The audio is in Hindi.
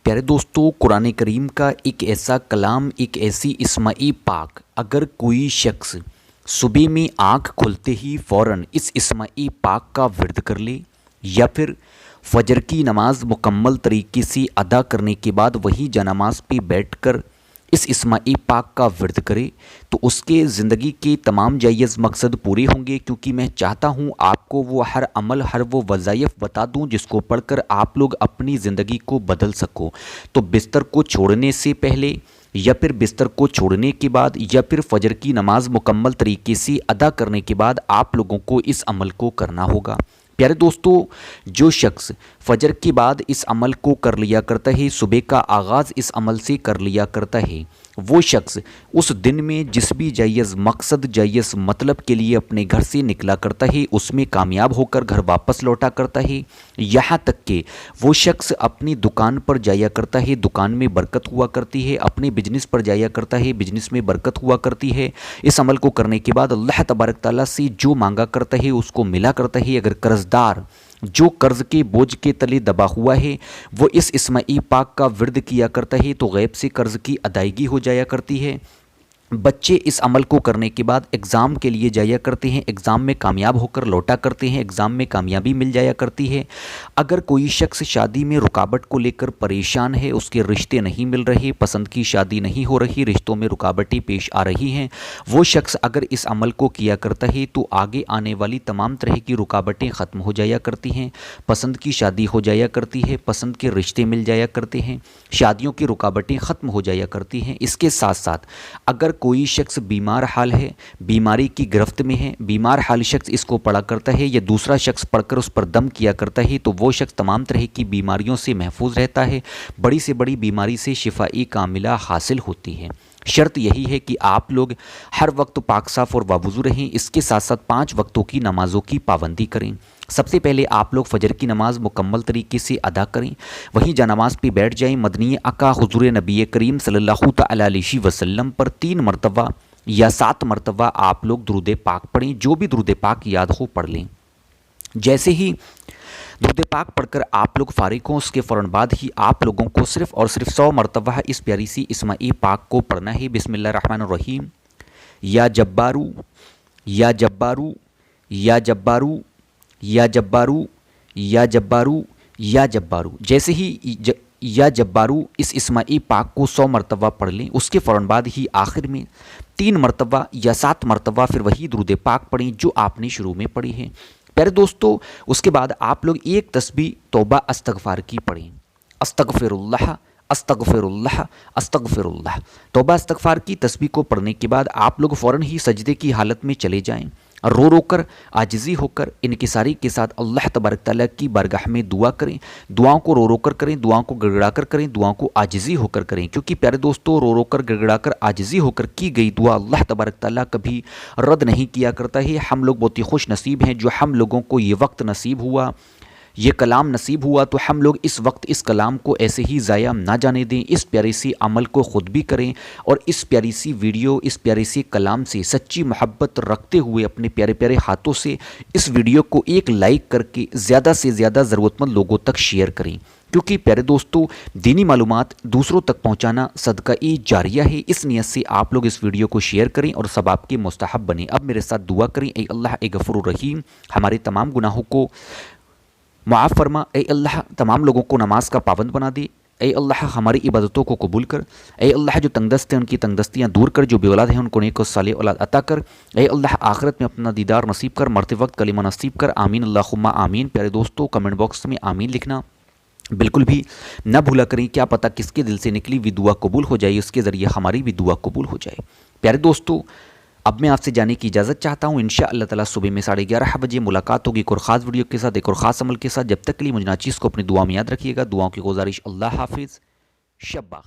प्यारे दोस्तों, कुरान करीम का एक ऐसा कलाम, एक ऐसी इस्माई पाक, अगर कोई शख्स सुबह में आँख खुलते ही फ़ौरन इस इस्माई पाक का विर्द कर ले या फिर फजर की नमाज मुकम्मल तरीके से अदा करने के बाद वही जनामाज पे बैठकर इस इस्माई पाक का विर्द करे तो उसके ज़िंदगी के तमाम जायज़ मकसद पूरे होंगे। क्योंकि मैं चाहता हूँ आपको वो हर अमल, हर वो वज़ाइफ बता दूँ जिसको पढ़कर आप लोग अपनी ज़िंदगी को बदल सको। तो बिस्तर को छोड़ने से पहले या फिर बिस्तर को छोड़ने के बाद या फिर फजर की नमाज मुकम्मल तरीके से अदा करने के बाद आप लोगों को इस अमल को करना होगा। प्यारे दोस्तों, जो शख्स फजर के बाद इस अमल को कर लिया करता है, सुबह का आगाज़ इस अमल से कर लिया करता है, वो शख्स उस दिन में जिस भी जायज़ मकसद, जायज़ मतलब के लिए अपने घर से निकला करता है उसमें कामयाब होकर घर वापस लौटा करता है। यहाँ तक कि वो शख्स अपनी दुकान पर जाया करता है, दुकान में बरकत हुआ करती है, अपने बिजनेस पर जाया करता है, बिजनेस में बरकत हुआ करती है। इस अमल को करने के बाद अल्लाह तबारक ताला से जो मांगा करता है उसको मिला करता है। अगर कर्जदार जो कर्ज के बोझ के तले दबा हुआ है वो इस इस्माई पाक का विर्द किया करता है तो गैब से कर्ज की अदायगी हो जाया करती है। बच्चे इस अमल को करने के बाद एग्ज़ाम के लिए जाया करते हैं, एग्ज़ाम में कामयाब होकर लौटा करते हैं, एग्ज़ाम में कामयाबी मिल जाया करती है। अगर कोई शख्स शादी में रुकावट को लेकर परेशान है, उसके रिश्ते नहीं मिल रहे, पसंद की शादी नहीं हो रही, रिश्तों में रुकावटें पेश आ रही हैं, वो शख्स अगर इस अमल को किया करता है तो आगे आने वाली तमाम तरह की रुकावटें ख़त्म हो जाया करती हैं, पसंद की शादी हो जाया करती है, पसंद के रिश्ते मिल जाया करते हैं, शादियों की रुकावटें ख़त्म हो जाया करती हैं। इसके साथ साथ अगर कोई शख्स बीमार हाल है, बीमारी की गिरफ्त में है, बीमार हाल शख्स इसको पढ़ा करता है या दूसरा शख्स पढ़कर उस पर दम किया करता है तो वो शख्स तमाम तरह की बीमारियों से महफूज रहता है, बड़ी से बड़ी बीमारी से शिफाई कामिला हासिल होती है। शर्त यही है कि आप लोग हर वक्त पाक साफ़ और बावुज़ू रहें। इसके साथ साथ 5 वक्तों की नमाज़ों की पाबंदी करें। सबसे पहले आप लोग फजर की नमाज़ मुकम्मल तरीके से अदा करें, वहीं जनामाज़ पे बैठ जाएं। मदनी आका हुज़ूर नबी करीम सल्लल्लाहु तआला अलैहि वसल्लम पर 3 मरतबा या 7 मरतबा आप लोग दुरूद पाक पढ़ें। जो भी दुरूद पाक याद हो पढ़ लें। जैसे ही दुरूद पाक पढ़कर आप लोग फ़ारिग हों उसके फ़ौरन बाद ही आप लोगों को सिर्फ़ और सिर्फ 100 मरतबा इस प्यारी सी इस्माई पाक को पढ़ना है। बिस्मिल्लाहिर्रहमानिर्रहीम। या जब्बारू या जब्बारू या जब्बारू या जब्बारू या जब्बारू या जब्बारू। जैसे ही या जब्बारू इस इस्माई पाक को 100 मरतबा पढ़ लें उसके फ़ौरन बाद ही आखिर में 3 मरतबा या 7 मरतबा फिर वही दुरूद पाक पढ़ें जो आपने शुरू में पढ़ी है। प्यारे दोस्तों, उसके बाद आप लोग एक तस्बीह तौबा अस्तगफार की पढ़ें। अस्तगफिरुल्लाह अस्तगफिरुल्लाह अस्तगफिरुल्लाह। तौबा इस्तगफार की तस्बीह को पढ़ने के बाद आप लोग फ़ौरन ही सजदे की हालत में चले जाएं। रो रो कर, आजिज़ी होकर, इनकिसारी के साथ अल्लाह तबारक ताला की बारगाह में दुआ करें। दुआओं को रो रो कर करें, दुआओं को गिड़गिड़ा कर करें, दुआओं को आजिज़ी होकर करें। क्योंकि प्यारे दोस्तों, रो रो कर, गिड़गिड़ा कर, आजिज़ी होकर की गई दुआ अल्लाह तबारक ताला कभी रद्द नहीं किया करता है। हम लोग बहुत ही खुश नसीब हैं जो हम लोगों को ये वक्त नसीब हुआ, ये कलाम नसीब हुआ, तो हम लोग इस वक्त इस कलाम को ऐसे ही ज़ाया ना जाने दें। इस प्यारे सी अमल को ख़ुद भी करें और इस प्यारी सी वीडियो, इस प्यारे सी कलाम से सच्ची मोहब्बत रखते हुए अपने प्यारे प्यारे हाथों से इस वीडियो को एक लाइक करके ज़्यादा से ज़्यादा ज़रूरतमंद लोगों तक शेयर करें। क्योंकि प्यारे दोस्तों, दीनी मालूमात दूसरों तक पहुँचाना सदका-ए जारिया है। इस नियत से आप लोग इस वीडियो को शेयर करें और सवाब के मुस्तहब बने। अब मेरे साथ दुआ करें। ए अल्लाह ए गफूर रहीम, हमारे तमाम गुनाहों को माफ़ फरमा। ए अल्लाह, तमाम लोगों को नमाज का पाबंद बना दे। ए अल्लाह, हमारी इबादतों को कबूल कर। ए अल्लाह, जो तंगदस्त हैं उनकी तंगदस्तियाँ दूर कर, जो बेऔलाद हैं उनको नेक और सालेह औलाद अता कर। ए अल्लाह, आखिरत में अपना दीदार नसीब कर, मरते वक्त कलिमा नसीब कर। आमीन अल्लाहुम्मा आमीन। प्यारे दोस्तों, कमेंट बॉक्स में आमीन लिखना बिल्कुल भी न भूला करें। क्या पता किसके दिल से निकली हुई दुआ कबूल हो जाए, उसके ज़रिए हमारी भी दुआ कबूल हो जाए। प्यारे दोस्तों, अब मैं आपसे जाने की इजाज़त चाहता हूँ। इंशाअल्लाह ताला सुबह में 11:30 बजे मुलाकात होगी एक और ख़ास वीडियो के साथ, एक और ख़ास अमल के साथ। जब तक के लिए मुझे नाचीज़ को अपनी दुआ में याद रखिएगा। दुआओं की गुजारिश। अल्लाह हाफिज़। शब्बा।